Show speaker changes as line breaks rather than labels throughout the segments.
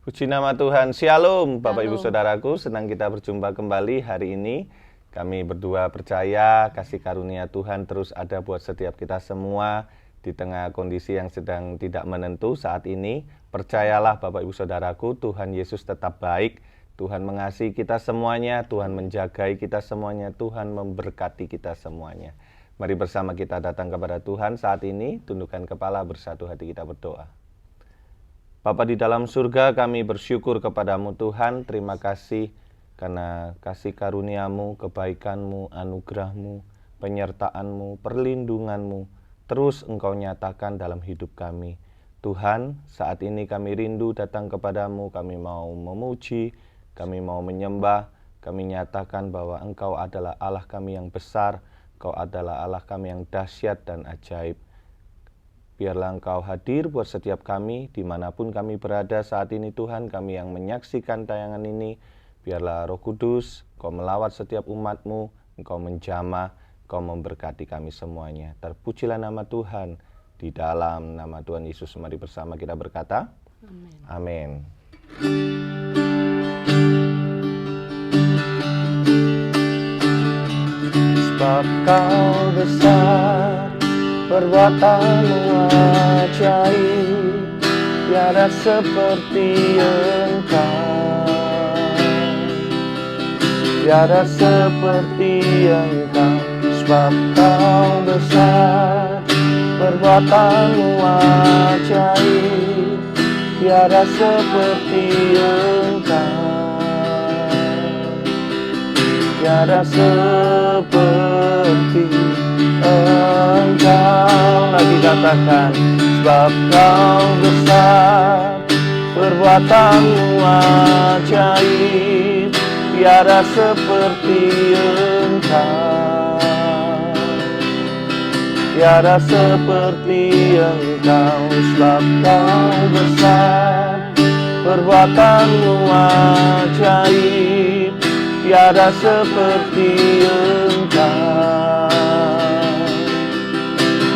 Puji nama Tuhan. Shalom Bapak Ibu
Shalom.
Saudaraku, senang kita berjumpa kembali hari ini. Kami berdua percaya kasih karunia Tuhan terus ada buat setiap kita semua di tengah kondisi yang sedang tidak menentu saat ini. Percayalah Bapak Ibu Saudaraku, Tuhan Yesus tetap baik. Tuhan mengasihi kita semuanya, Tuhan menjagai kita semuanya, Tuhan memberkati kita semuanya. Mari bersama kita datang kepada Tuhan saat ini, tundukkan kepala, bersatu hati kita berdoa. Bapa di dalam surga, kami bersyukur kepadamu Tuhan, terima kasih karena kasih karuniamu, kebaikanmu, anugerahmu, penyertaanmu, perlindunganmu, terus engkau nyatakan dalam hidup kami. Tuhan, saat ini kami rindu datang kepadamu, kami mau memuji, kami mau menyembah, kami nyatakan bahwa engkau adalah Allah kami yang besar, engkau adalah Allah kami yang dahsyat dan ajaib. Biarlah engkau hadir buat setiap kami, dimanapun kami berada saat ini Tuhan, kami yang menyaksikan tayangan ini. Biarlah Roh Kudus, engkau melawat setiap umat-Mu, engkau menjamah, engkau memberkati kami semuanya. Terpujilah nama Tuhan, di dalam nama Tuhan Yesus. Mari bersama kita berkata, Amin. Sebab kau besar, perbuatanmu ajaib, tiada seperti engkau, tiada seperti engkau. Sebab kau besar, perbuatanmu ajaib, tiada seperti engkau, tiada seperti engkau. Lagi katakan, sebab kau besar, perbuatanmu ajaib, tiada seperti engkau, tiada seperti engkau. Sebab kau besar, perbuatanmu ajaib, tiada seperti engkau,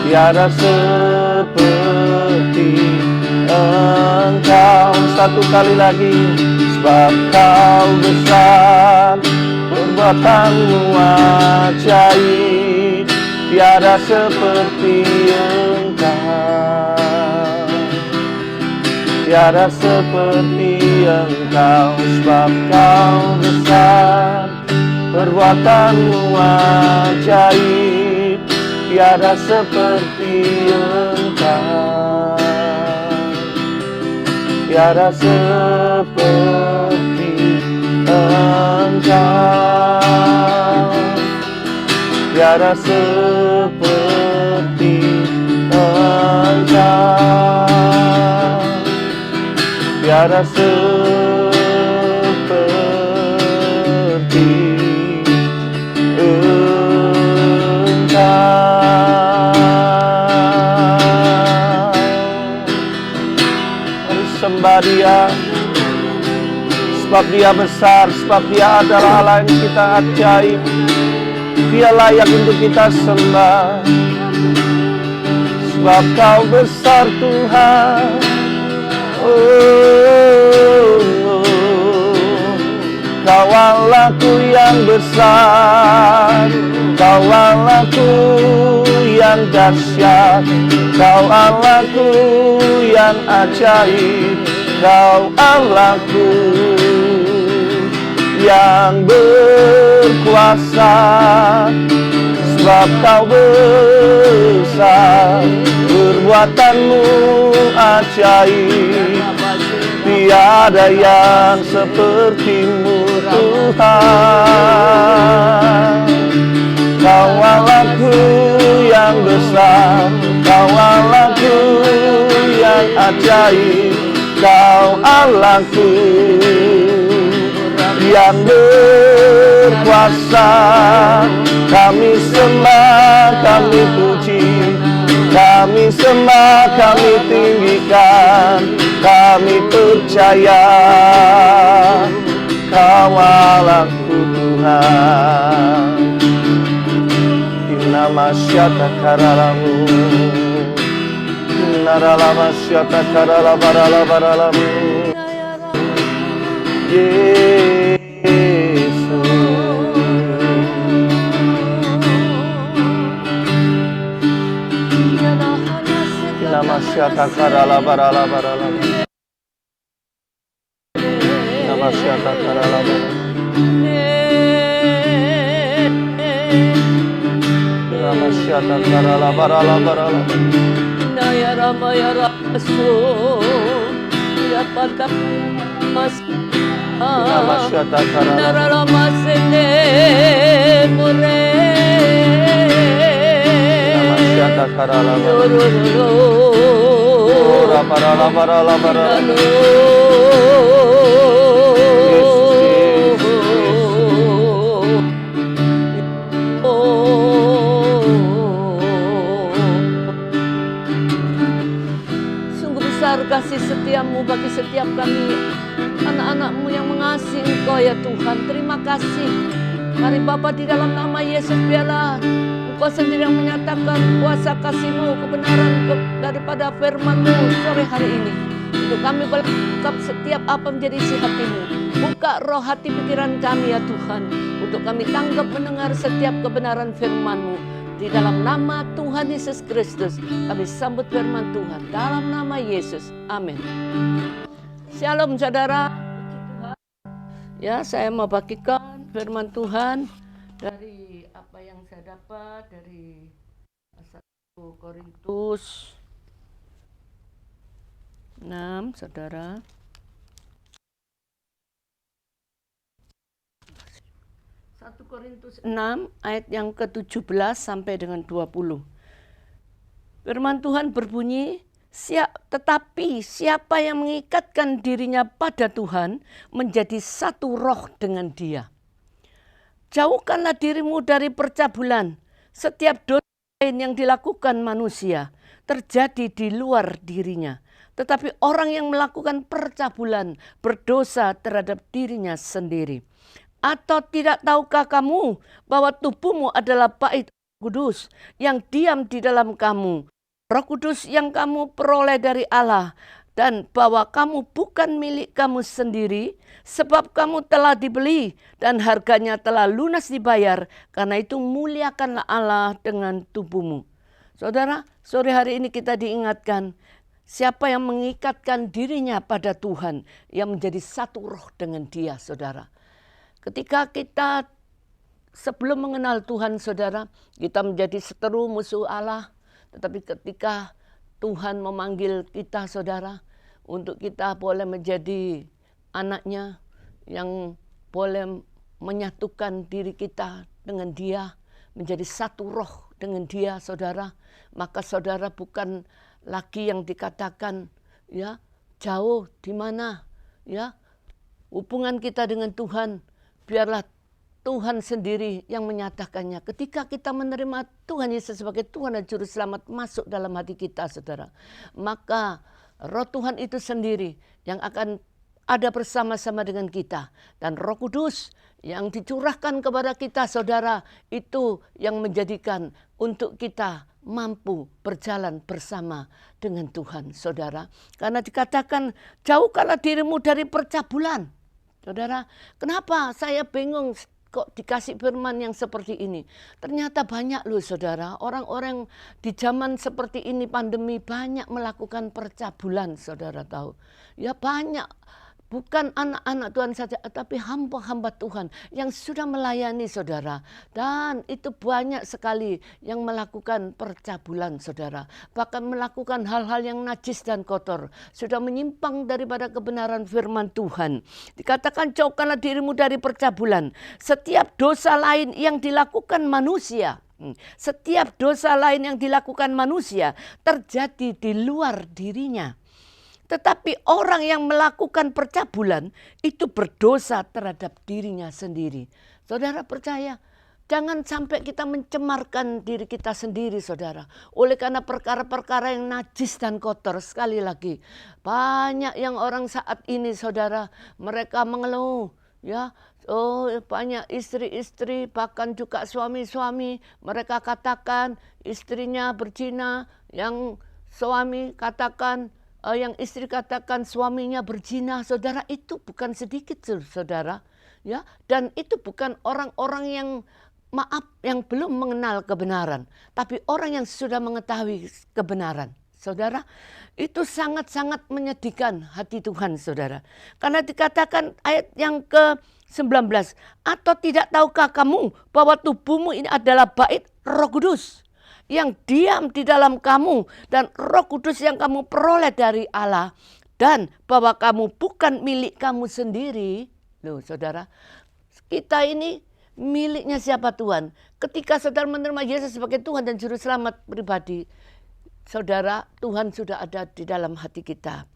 tiada seperti engkau. Satu kali lagi, sebab kau besar, perbuatanmu ajaib, tiada seperti engkau, tiada seperti engkau. Sebab kau besar, perbuatanmu ajaib, tiada seperti engkau, tiada seperti engkau, tiada seperti engkau, tiada seperti engkau. Mari sembah Dia, sebab Dia besar, sebab Dia adalah Allah yang kita ajaib. Dia layak untuk kita sembah. Sebab kau besar Tuhan, kau Allahku yang besar, kau Allahku yang dahsyat, kau Allahku yang ajaib, kau Allahku yang berkuasa. Sebab kau besar, perbuatanmu ajaib, tiada yang sepertimu Tuhan. Kau Allahku yang besar, kau Allahku yang ajaib, kau Allahku yang berkuasa. Kami sembah, kami puji, kami sembah, kami tinggikan, kami percaya kau Allahku Tuhan. Inna masyata karalamu, inna ralama syata karala barala baralamu. Namasyata karala barala barala. Namasyata karala barala. Namasyata karala barala barala.
Naya Rama ya Rasu ya Patak Mas
Namasyata karala.
Nara Rama Sene More
Namasyata karala barala.
Yororo
Ora barala barala barala.
Sungguh besar kasih setiamu bagi setiap kami, anak-anakmu yang mengasihi Engkau ya Tuhan. Terima kasih. Mari Bapa, di dalam nama Yesus, biarlah Engkau sendiri yang menyatakan kuasa kasih-Mu, kebenaran daripada firman-Mu sore hari ini. Untuk kami berlengkap setiap apa menjadi isi hati-Mu. Buka roh hati pikiran kami ya Tuhan. Untuk kami tanggap mendengar setiap kebenaran firman-Mu. Di dalam nama Tuhan Yesus Kristus, kami sambut firman Tuhan. Dalam nama Yesus. Amin. Shalom saudara. Ya, saya mau bagikan firman Tuhan dari apa yang saya dapat dari 1 Korintus 6, saudara. 1 Korintus 6 ayat yang ke-17 sampai dengan 20. Firman Tuhan berbunyi, tetapi siapa yang mengikatkan dirinya pada Tuhan menjadi satu roh dengan Dia. Jauhkanlah dirimu dari percabulan. Setiap dosa lain yang dilakukan manusia terjadi di luar dirinya. Tetapi orang yang melakukan percabulan berdosa terhadap dirinya sendiri. Atau tidak tahukah kamu bahwa tubuhmu adalah bait Kudus yang diam di dalam kamu, Roh Kudus yang kamu peroleh dari Allah, dan bahwa kamu bukan milik kamu sendiri, sebab kamu telah dibeli dan harganya telah lunas dibayar. Karena itu muliakanlah Allah dengan tubuhmu. Saudara, sore hari ini kita diingatkan, siapa yang mengikatkan dirinya pada Tuhan, yang menjadi satu roh dengan Dia, saudara. Ketika kita sebelum mengenal Tuhan, saudara, kita menjadi seteru musuh Allah. Tetapi ketika Tuhan memanggil kita, saudara, untuk kita boleh menjadi anaknya yang boleh menyatukan diri kita dengan Dia, menjadi satu roh dengan Dia, saudara, maka saudara bukan lagi yang dikatakan ya jauh di mana ya hubungan kita dengan Tuhan. Biarlah Tuhan sendiri yang menyatakannya. Ketika kita menerima Tuhan Yesus sebagai Tuhan dan Juru Selamat masuk dalam hati kita, saudara, maka Roh Tuhan itu sendiri yang akan ada bersama-sama dengan kita. Dan Roh Kudus yang dicurahkan kepada kita, saudara, itu yang menjadikan untuk kita mampu berjalan bersama dengan Tuhan, saudara. Karena dikatakan, jauhkanlah dirimu dari percabulan. Saudara, kenapa saya bingung kok dikasih firman yang seperti ini? Ternyata banyak loh saudara, orang-orang di zaman seperti ini pandemi banyak melakukan percabulan, saudara tahu. Ya banyak, bukan anak-anak Tuhan saja, tapi hamba-hamba Tuhan yang sudah melayani, saudara. Dan itu banyak sekali yang melakukan percabulan, saudara. Bahkan melakukan hal-hal yang najis dan kotor. Sudah menyimpang daripada kebenaran firman Tuhan. Dikatakan jauhkanlah dirimu dari percabulan. Setiap dosa lain yang dilakukan manusia, setiap dosa lain yang dilakukan manusia terjadi di luar dirinya. Tetapi orang yang melakukan percabulan itu berdosa terhadap dirinya sendiri. Saudara percaya, jangan sampai kita mencemarkan diri kita sendiri, saudara. Oleh karena perkara-perkara yang najis dan kotor. Sekali lagi, banyak yang orang saat ini, saudara, mereka mengeluh. Ya, oh banyak istri-istri, bahkan juga suami-suami, mereka katakan istrinya berzina, yang suami katakan, yang istri katakan suaminya berzina, saudara, itu bukan sedikit, saudara, ya. Dan itu bukan orang-orang yang yang belum mengenal kebenaran, tapi orang yang sudah mengetahui kebenaran, Saudara, itu sangat-sangat menyedihkan hati Tuhan, saudara. Karena dikatakan ayat yang ke-19, atau tidak tahukah kamu bahwa tubuhmu ini adalah bait Roh Kudus yang diam di dalam kamu, dan Roh Kudus yang kamu peroleh dari Allah, dan bahwa kamu bukan milik kamu sendiri. Loh saudara, kita ini miliknya siapa? Tuhan. Ketika saudara menerima Yesus sebagai Tuhan dan Juru Selamat pribadi, saudara, Tuhan sudah ada di dalam hati kita.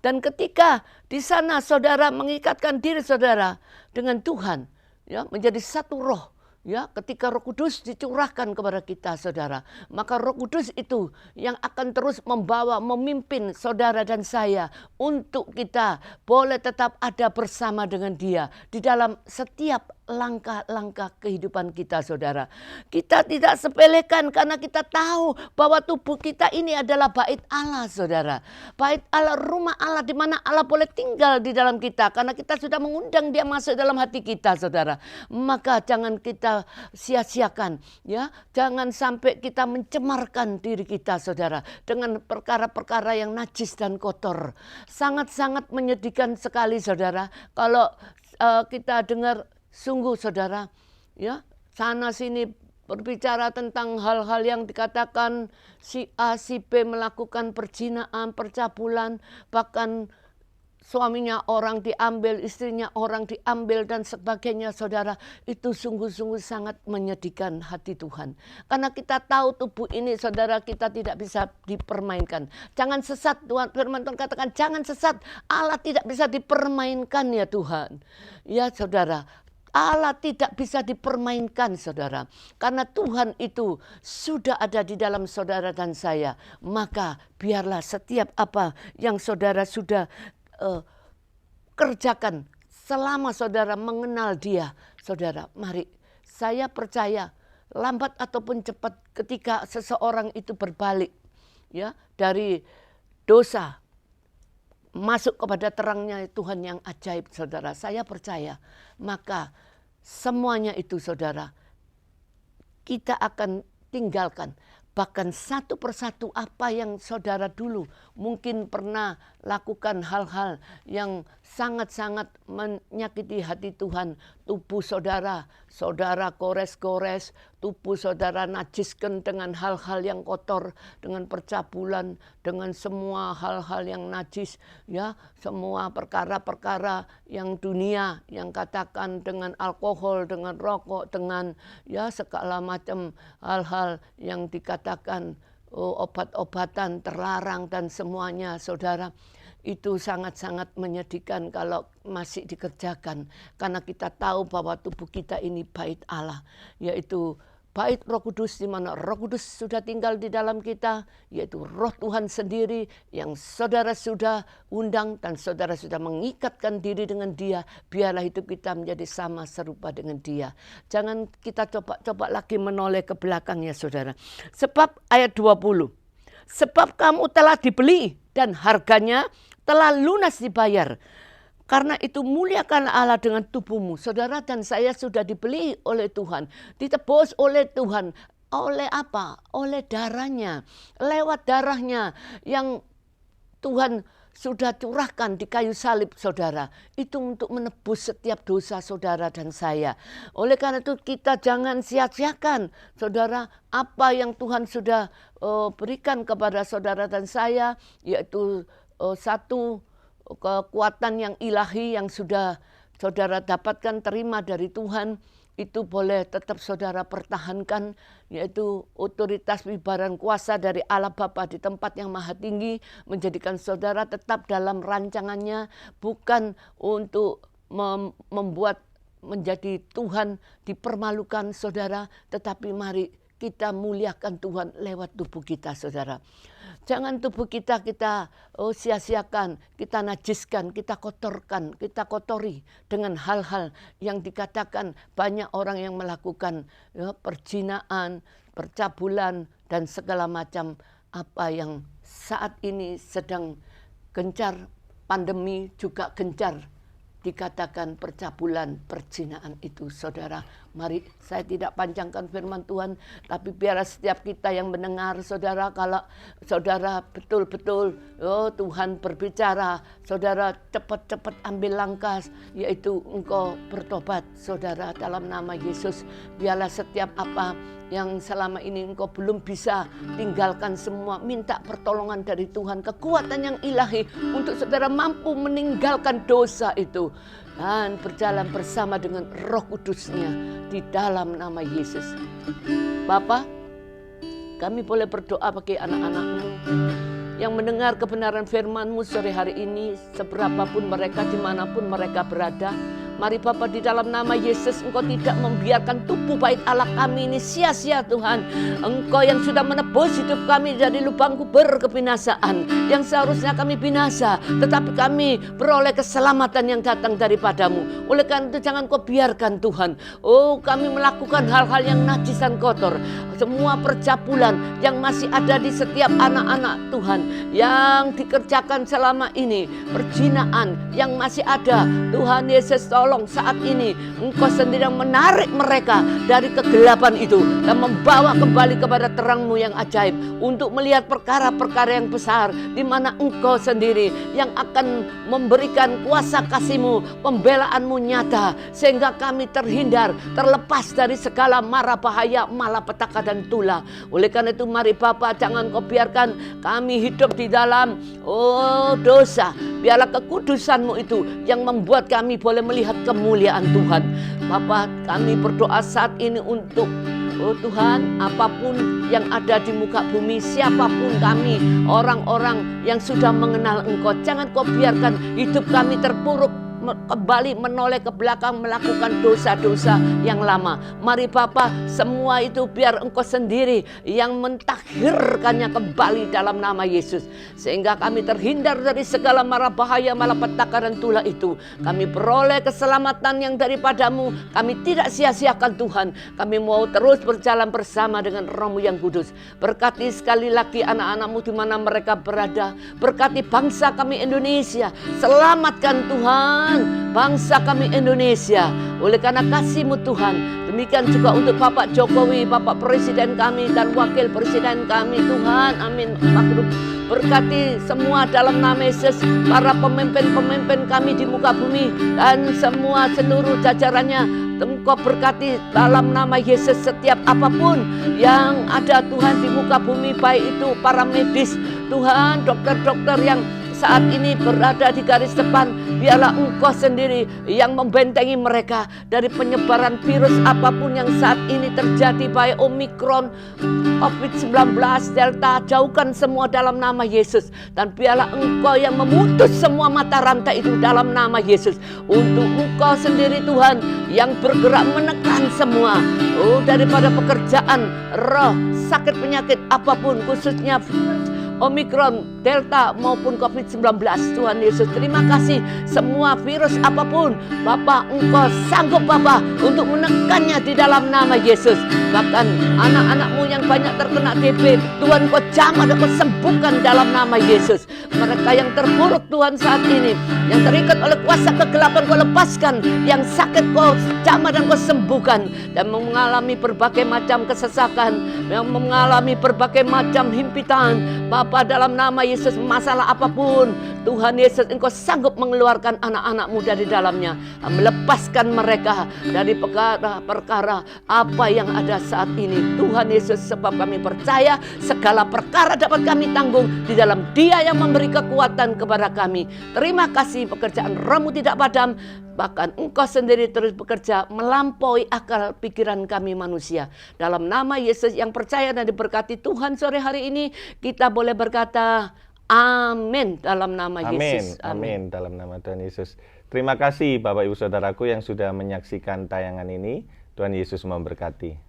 Dan ketika di sana saudara mengikatkan diri saudara dengan Tuhan, ya, menjadi satu roh. Ya, ketika Roh Kudus dicurahkan kepada kita, saudara, maka Roh Kudus itu yang akan terus membawa, memimpin saudara dan saya untuk kita boleh tetap ada bersama dengan Dia di dalam setiap langkah-langkah kehidupan kita, saudara. Kita tidak sepelekan karena kita tahu bahwa tubuh kita ini adalah bait Allah, saudara. Bait Allah, rumah Allah, di mana Allah boleh tinggal di dalam kita karena kita sudah mengundang Dia masuk dalam hati kita, saudara. Maka jangan kita sia-siakan, ya. Jangan sampai kita mencemarkan diri kita, saudara, dengan perkara-perkara yang najis dan kotor. Sangat-sangat menyedihkan sekali, saudara, kalau kita dengar. Sungguh saudara, ya, sana sini berbicara tentang hal-hal yang dikatakan si A, si B melakukan perzinahan, percabulan, bahkan suaminya orang diambil, istrinya orang diambil dan sebagainya, saudara. Itu sungguh-sungguh sangat menyedihkan hati Tuhan. Karena kita tahu tubuh ini, saudara, kita tidak bisa dipermainkan. Jangan sesat, Tuhan, firman Tuhan katakan jangan sesat. Allah tidak bisa dipermainkan, ya Tuhan. Ya saudara, Allah tidak bisa dipermainkan, saudara. Karena Tuhan itu sudah ada di dalam saudara dan saya. Maka biarlah setiap apa yang saudara sudah kerjakan selama saudara mengenal Dia, saudara, mari, saya percaya lambat ataupun cepat ketika seseorang itu berbalik, ya, dari dosa masuk kepada terangnya Tuhan yang ajaib, saudara. Saya percaya, maka semuanya itu, saudara, kita akan tinggalkan. Bahkan satu persatu apa yang saudara dulu mungkin pernah lakukan hal-hal yang sangat-sangat menyakiti hati Tuhan. Tubuh saudara, saudara gores-gores, tubuh saudara najiskan dengan hal-hal yang kotor, dengan percabulan, dengan semua hal-hal yang najis, ya, semua perkara-perkara yang dunia, yang katakan dengan alkohol, dengan rokok, dengan ya segala macam hal-hal yang dikatakan obat-obatan terlarang dan semuanya, saudara. Itu sangat-sangat menyedihkan kalau masih dikerjakan. Karena kita tahu bahwa tubuh kita ini bait Allah, yaitu bait Roh Kudus, di mana Roh Kudus sudah tinggal di dalam kita, yaitu Roh Tuhan sendiri yang saudara sudah undang dan saudara sudah mengikatkan diri dengan Dia. Biarlah hidup kita menjadi sama serupa dengan Dia. Jangan kita coba-coba lagi menoleh ke belakangnya, saudara. Sebab ayat 20, sebab kamu telah dibeli dan harganya telah lunas dibayar. Karena itu muliakan Allah dengan tubuhmu. Saudara dan saya sudah dibeli oleh Tuhan. Ditebus oleh Tuhan. Oleh apa? Oleh darahnya. Lewat darahnya yang Tuhan sudah curahkan di kayu salib, saudara. Itu untuk menebus setiap dosa saudara dan saya. Oleh karena itu kita jangan sia-siakan, saudara, apa yang Tuhan sudah berikan kepada saudara dan saya. Yaitu satu kekuatan yang ilahi yang sudah saudara dapatkan, terima dari Tuhan, itu boleh tetap saudara pertahankan, yaitu otoritas wibaran kuasa dari Allah Bapa di tempat yang maha tinggi, menjadikan saudara tetap dalam rancangannya, bukan untuk membuat menjadi Tuhan dipermalukan, saudara, tetapi mari kita muliakan Tuhan lewat tubuh kita, saudara. Jangan tubuh kita sia-siakan, kita najiskan, kita kotorkan, kita kotori dengan hal-hal yang dikatakan banyak orang yang melakukan, ya, perzinahan, percabulan, dan segala macam apa yang saat ini sedang gencar, pandemi juga gencar dikatakan percabulan, perzinahan itu, saudara. Mari saya tidak panjangkan firman Tuhan, tapi biarlah setiap kita yang mendengar, saudara, kalau saudara betul-betul, oh Tuhan berbicara, saudara cepat-cepat ambil langkah, yaitu engkau bertobat, saudara, dalam nama Yesus. Biarlah setiap apa yang selama ini engkau belum bisa tinggalkan semua, minta pertolongan dari Tuhan, kekuatan yang ilahi untuk saudara mampu meninggalkan dosa itu dan berjalan bersama dengan Roh Kudus-Nya di dalam nama Yesus. Bapa, kami boleh berdoa bagi anak-anak-Mu yang mendengar kebenaran firman-Mu sore hari ini, seberapapun mereka, dimanapun mereka berada. Mari Bapa, di dalam nama Yesus, Engkau tidak membiarkan tubuh bait Allah kami ini sia-sia Tuhan. Engkau yang sudah menebus hidup kami dari lubang kubur kebinasaan, yang seharusnya kami binasa, tetapi kami beroleh keselamatan yang datang daripadamu. Oleh karena itu jangan Kau biarkan Tuhan, oh kami melakukan hal-hal yang najis dan kotor. Semua percabulan yang masih ada di setiap anak-anak Tuhan yang dikerjakan selama ini, perzinaan yang masih ada, Tuhan Yesus tolong saat ini Engkau sendiri yang menarik mereka dari kegelapan itu dan membawa kembali kepada terang-Mu yang ajaib untuk melihat perkara-perkara yang besar di mana Engkau sendiri yang akan memberikan kuasa kasih-Mu, pembelaan-Mu nyata sehingga kami terhindar, terlepas dari segala mara bahaya, malapetaka dan tula. Oleh karena itu mari Bapa, jangan Kau biarkan kami hidup di dalam dosa. Biarlah kekudusan-Mu itu yang membuat kami boleh melihat kemuliaan Tuhan. Bapa, kami berdoa saat ini untuk Tuhan, apapun yang ada di muka bumi, siapapun kami, orang-orang yang sudah mengenal Engkau, jangan Kau biarkan hidup kami terpuruk, kembali menoleh ke belakang melakukan dosa-dosa yang lama. Mari Bapa, semua itu biar Engkau sendiri yang mentakhirkannya kembali dalam nama Yesus, sehingga kami terhindar dari segala mara bahaya, malapetaka dan tula itu. Kami beroleh keselamatan yang daripadamu. Kami tidak sia-siakan Tuhan. Kami mau terus berjalan bersama dengan Roh-Mu yang kudus. Berkati sekali lagi anak-anak-Mu di mana mereka berada. Berkati bangsa kami Indonesia. Selamatkan Tuhan bangsa kami Indonesia oleh karena kasih-Mu Tuhan. Demikian juga untuk Bapak Jokowi, Bapak Presiden kami dan Wakil Presiden kami Tuhan. Amin. Berkati semua dalam nama Yesus, para pemimpin-pemimpin kami di muka bumi dan semua seluruh jajarannya. Engkau berkati dalam nama Yesus setiap apapun yang ada Tuhan di muka bumi, baik itu para medis Tuhan, dokter-dokter yang saat ini berada di garis depan. Biarlah Engkau sendiri yang membentengi mereka dari penyebaran virus apapun yang saat ini terjadi, baik Omikron, COVID-19, Delta. Jauhkan semua dalam nama Yesus. Dan biarlah Engkau yang memutus semua mata rantai itu dalam nama Yesus. Untuk Engkau sendiri Tuhan yang bergerak menekan semua, daripada pekerjaan, roh, sakit penyakit apapun, khususnya Omikron, Delta maupun COVID-19. Tuhan Yesus, terima kasih. Semua virus apapun, Bapa, Engkau sanggup Bapa untuk menekannya di dalam nama Yesus. Bahkan anak-anak-Mu yang banyak terkena TB, Tuhan Kau jamah dan Kau sembuhkan dalam nama Yesus. Mereka yang terpuruk Tuhan saat ini, yang terikat oleh kuasa kegelapan, Kau lepaskan. Yang sakit Kau jamah dan Kau sembuhkan. Dan mengalami berbagai macam kesesakan, yang mengalami berbagai macam himpitan, Bapa, dalam nama Yesus, masalah apapun, Tuhan Yesus, Engkau sanggup mengeluarkan anak-anak-Mu dari dalamnya, melepaskan mereka dari perkara-perkara apa yang ada saat ini. Tuhan Yesus, sebab kami percaya segala perkara dapat kami tanggung di dalam Dia yang memberi kekuatan kepada kami. Terima kasih, pekerjaan Roh-Mu tidak padam. Bahkan Engkau sendiri terus bekerja melampaui akal pikiran kami manusia. Dalam nama Yesus yang percaya dan diberkati Tuhan, sore hari ini kita boleh berkata amin dalam nama Yesus.
Amin dalam nama Tuhan Yesus. Terima kasih Bapak Ibu Saudaraku yang sudah menyaksikan tayangan ini. Tuhan Yesus memberkati.